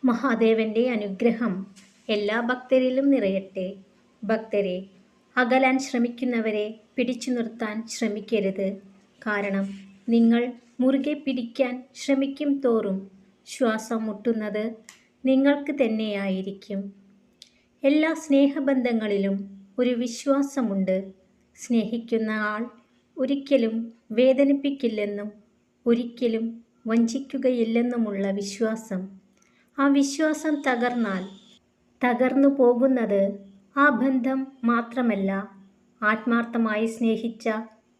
മഹാദേവന്റെ അനുഗ്രഹം എല്ലാ ഭക്തരിലും നിറയട്ടെ. ഭക്തരെ, അകലാൻ ശ്രമിക്കുന്നവരെ പിടിച്ചു നിർത്താൻ ശ്രമിക്കരുത്. കാരണം നിങ്ങൾ മുറുകെ പിടിക്കാൻ ശ്രമിക്കും തോറും ശ്വാസം മുട്ടുന്നത് നിങ്ങൾക്ക് തന്നെയായിരിക്കും. എല്ലാ സ്നേഹബന്ധങ്ങളിലും ഒരു വിശ്വാസമുണ്ട്. സ്നേഹിക്കുന്ന ആൾ ഒരിക്കലും വേദനിപ്പിക്കില്ലെന്നും ഒരിക്കലും വഞ്ചിക്കുകയില്ലെന്നുമുള്ള വിശ്വാസം. ആ വിശ്വാസം തകർന്നാൽ തകർന്നു പോകുന്നത് ആ ബന്ധം മാത്രമല്ല, ആത്മാർത്ഥമായി സ്നേഹിച്ച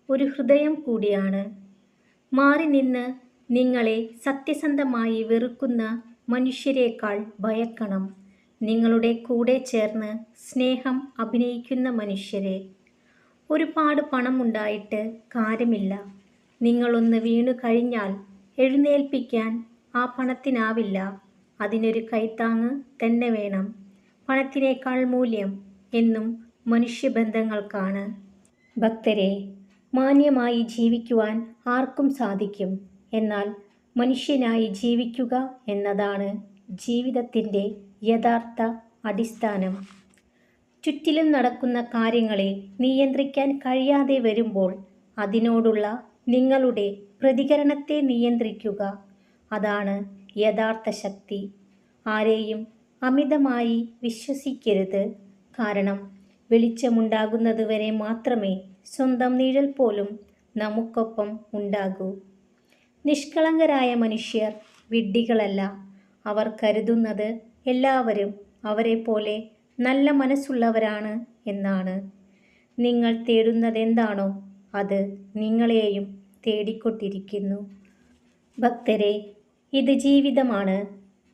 ഒരു ഹൃദയം കൂടിയാണ്. മാറി നിന്ന് നിങ്ങളെ സത്യസന്ധമായി വെറുക്കുന്ന മനുഷ്യരെക്കാൾ ഭയക്കണം നിങ്ങളുടെ കൂടെ ചേർന്ന് സ്നേഹം അഭിനയിക്കുന്ന മനുഷ്യരെ. ഒരുപാട് പണമുണ്ടായിട്ട് കാര്യമില്ല. നിങ്ങളൊന്ന് വീണു കഴിഞ്ഞാൽ എഴുന്നേൽപ്പിക്കാൻ ആ പണത്തിനാവില്ല. അതിനൊരു കൈത്താങ്ങ് തന്നെ വേണം. പണത്തിനേക്കാൾ മൂല്യം എന്നും മനുഷ്യബന്ധങ്ങൾക്കാണ്. ഭക്തരെ, മാന്യമായി ജീവിക്കുവാൻ ആർക്കും സാധിക്കും. എന്നാൽ മനുഷ്യനായി ജീവിക്കുക എന്നതാണ് ജീവിതത്തിൻ്റെ യഥാർത്ഥ അടിസ്ഥാനം. ചുറ്റിലും നടക്കുന്ന കാര്യങ്ങളെ നിയന്ത്രിക്കാൻ കഴിയാതെ വരുമ്പോൾ അതിനോടുള്ള നിങ്ങളുടെ പ്രതികരണത്തെ നിയന്ത്രിക്കുക. അതാണ് യഥാർത്ഥ ശക്തി. ആരെയും അമിതമായി വിശ്വസിക്കരുത്. കാരണം വെളിച്ചമുണ്ടാകുന്നതുവരെ മാത്രമേ സ്വന്തം നിഴൽ പോലും നമുക്കൊപ്പം ഉണ്ടാകൂ. നിഷ്കളങ്കരായ മനുഷ്യർ വിഡ്ഢികളല്ല. അവർ കരുതുന്നത് എല്ലാവരും അവരെപ്പോലെ നല്ല മനസ്സുള്ളവരാണ് എന്നാണ്. നിങ്ങൾ തേടുന്നതെന്താണോ അത് നിങ്ങളെയും തേടിക്കൊണ്ടിരിക്കുന്നു. ഭക്തരെ, ഇത് ജീവിതമാണ്.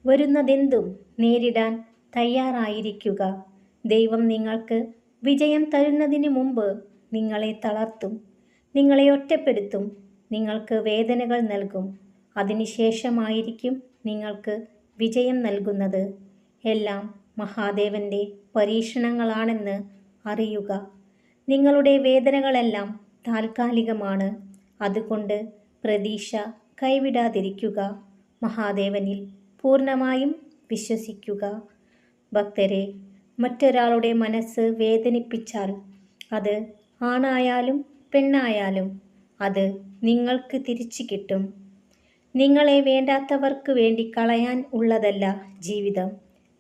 വരുന്നതെന്തും നേരിടാൻ തയ്യാറായിരിക്കുക. ദൈവം നിങ്ങൾക്ക് വിജയം തരുന്നതിന് മുമ്പ് നിങ്ങളെ തളർത്തും, നിങ്ങളെ ഒറ്റപ്പെടുത്തും, നിങ്ങൾക്ക് വേദനകൾ നൽകും. അതിനുശേഷമായിരിക്കും നിങ്ങൾക്ക് വിജയം നൽകുന്നത്. എല്ലാം മഹാദേവന്റെ പരീക്ഷണങ്ങളാണെന്ന് അറിയുക. നിങ്ങളുടെ വേദനകളെല്ലാം താൽക്കാലികമാണ്. അതുകൊണ്ട് പ്രതീക്ഷ കൈവിടാതിരിക്കുക. മഹാദേവനിൽ പൂർണ്ണമായും വിശ്വസിക്കുക. ഭക്തരെ, മറ്റൊരാളുടെ മനസ്സ് വേദനിപ്പിച്ചാൽ അത് ആണായാലും പെണ്ണായാലും അത് നിങ്ങൾക്ക് തിരിച്ചു കിട്ടും. നിങ്ങളെ വേണ്ടാത്തവർക്ക് വേണ്ടി കളയാൻ ഉള്ളതല്ല ജീവിതം.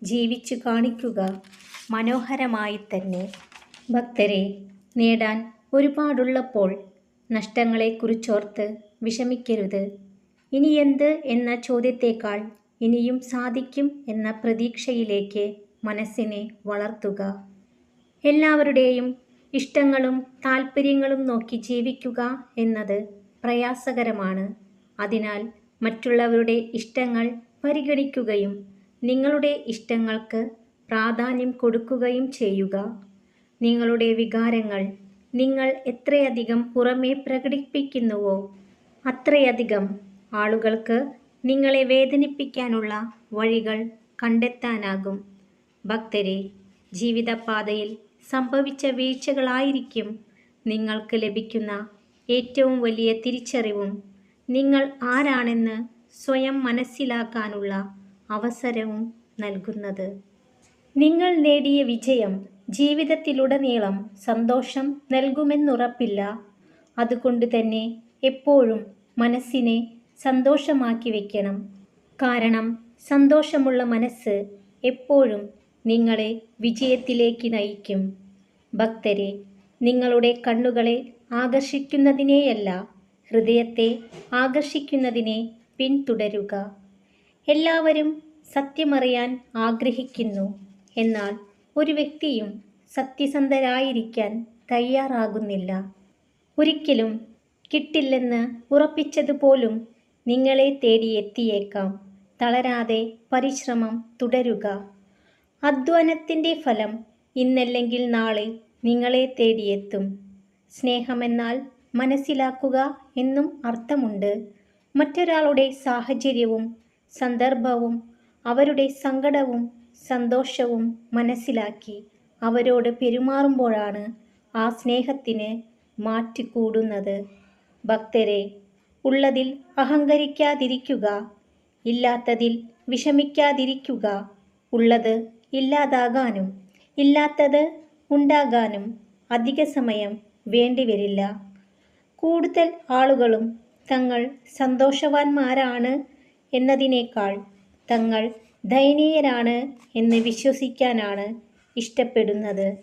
ജീവിച്ചു കാണിക്കുക മനോഹരമായി തന്നെ. ഭക്തരെ, നേടാൻ ഒരുപാടുള്ളപ്പോൾ നഷ്ടങ്ങളെക്കുറിച്ചോർത്ത് വിഷമിക്കരുത്. ഇനിയെന്ത് എന്ന ചോദ്യത്തേക്കാൾ ഇനിയും സാധിക്കും എന്ന പ്രതീക്ഷയിലേക്ക് മനസ്സിനെ വളർത്തുക. എല്ലാവരുടെയും ഇഷ്ടങ്ങളും താല്പര്യങ്ങളും നോക്കി ജീവിക്കുക എന്നത് പ്രയാസകരമാണ്. അതിനാൽ മറ്റുള്ളവരുടെ ഇഷ്ടങ്ങൾ പരിഗണിക്കുകയും നിങ്ങളുടെ ഇഷ്ടങ്ങൾക്ക് പ്രാധാന്യം കൊടുക്കുകയും ചെയ്യുക. നിങ്ങളുടെ വികാരങ്ങൾ നിങ്ങൾ എത്രയധികം പുറമേ പ്രകടിപ്പിക്കുന്നുവോ അത്രയധികം ആളുകൾക്ക് നിങ്ങളെ വേദനിപ്പിക്കാനുള്ള വഴികൾ കണ്ടെത്താനാകും. ഭക്തരെ, ജീവിതപാതയിൽ സംഭവിച്ച വീഴ്ചകളായിരിക്കും നിങ്ങൾക്ക് ലഭിക്കുന്ന ഏറ്റവും വലിയ തിരിച്ചറിവും നിങ്ങൾ ആരാണെന്ന് സ്വയം മനസ്സിലാക്കാനുള്ള അവസരവും നൽകുന്നത്. നിങ്ങൾ നേടിയ വിജയം ജീവിതത്തിലുടനീളം സന്തോഷം നൽകുമെന്നുറപ്പില്ല. അതുകൊണ്ട് തന്നെ എപ്പോഴും മനസ്സിനെ സന്തോഷമാക്കി വയ്ക്കണം. കാരണം സന്തോഷമുള്ള മനസ്സ് എപ്പോഴും നിങ്ങളെ വിജയത്തിലേക്ക് നയിക്കും. ഭക്തരെ, നിങ്ങളുടെ കണ്ണുകളെ ആകർഷിക്കുന്നതിനെയല്ല, ഹൃദയത്തെ ആകർഷിക്കുന്നതിനെ പിന്തുടരുക. എല്ലാവരും സത്യമറിയാൻ ആഗ്രഹിക്കുന്നു. എന്നാൽ ഒരു വ്യക്തിയും സത്യസന്ധരായിരിക്കാൻ തയ്യാറാകുന്നില്ല. ഒരിക്കലും കിട്ടില്ലെന്ന് ഉറപ്പിച്ചതുപോലും നിങ്ങളെ തേടിയെത്തിയേക്കാം. തളരാതെ പരിശ്രമം തുടരുക. അധ്വാനത്തിൻ്റെ ഫലം ഇന്നല്ലെങ്കിൽ നാളെ നിങ്ങളെ തേടിയെത്തും. സ്നേഹമെന്നാൽ മനസ്സിലാക്കുക എന്നും അർത്ഥമുണ്ട്. മറ്റൊരാളുടെ സാഹചര്യവും സന്ദർഭവും അവരുടെ സങ്കടവും സന്തോഷവും മനസ്സിലാക്കി അവരോട് പെരുമാറുമ്പോഴാണ് ആ സ്നേഹത്തിന് മാറ്റുകൂടുന്നത്. ഭക്തരെ, ഉള്ളതിൽ അഹങ്കരിക്കാതിരിക്കുക. ഇല്ലാത്തതിൽ വിഷമിക്കാതിരിക്കുക. ഉള്ളത് ഇല്ലാതാകാനും ഇല്ലാത്തത് ഉണ്ടാകാനും അധിക സമയം വേണ്ടിവരില്ല. കൂടുതൽ ആളുകളും തങ്ങൾ സന്തോഷവാന്മാരാണ് എന്നതിനേക്കാൾ തങ്ങൾ ദയനീയരാണ് എന്ന് വിശ്വസിക്കാനാണ് ഇഷ്ടപ്പെടുന്നത്.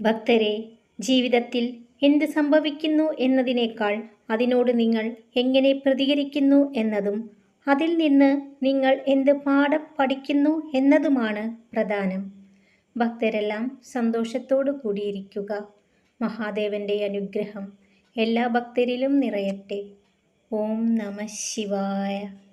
ഭക്തരെ, ജീവിതത്തിൽ എന്ത് സംഭവിക്കുന്നു എന്നതിനേക്കാൾ അതിനോട് നിങ്ങൾ എങ്ങനെ പ്രതികരിക്കുന്നു എന്നതും അതിൽ നിന്ന് നിങ്ങൾ എന്ത് പാഠം പഠിക്കുന്നു എന്നതുമാണ് പ്രധാനം. ഭക്തരെല്ലാം സന്തോഷത്തോടു കൂടിയിരിക്കുക. മഹാദേവന്റെ അനുഗ്രഹം എല്ലാ ഭക്തരിലും നിറയട്ടെ. ഓം നമഃ ശിവായ.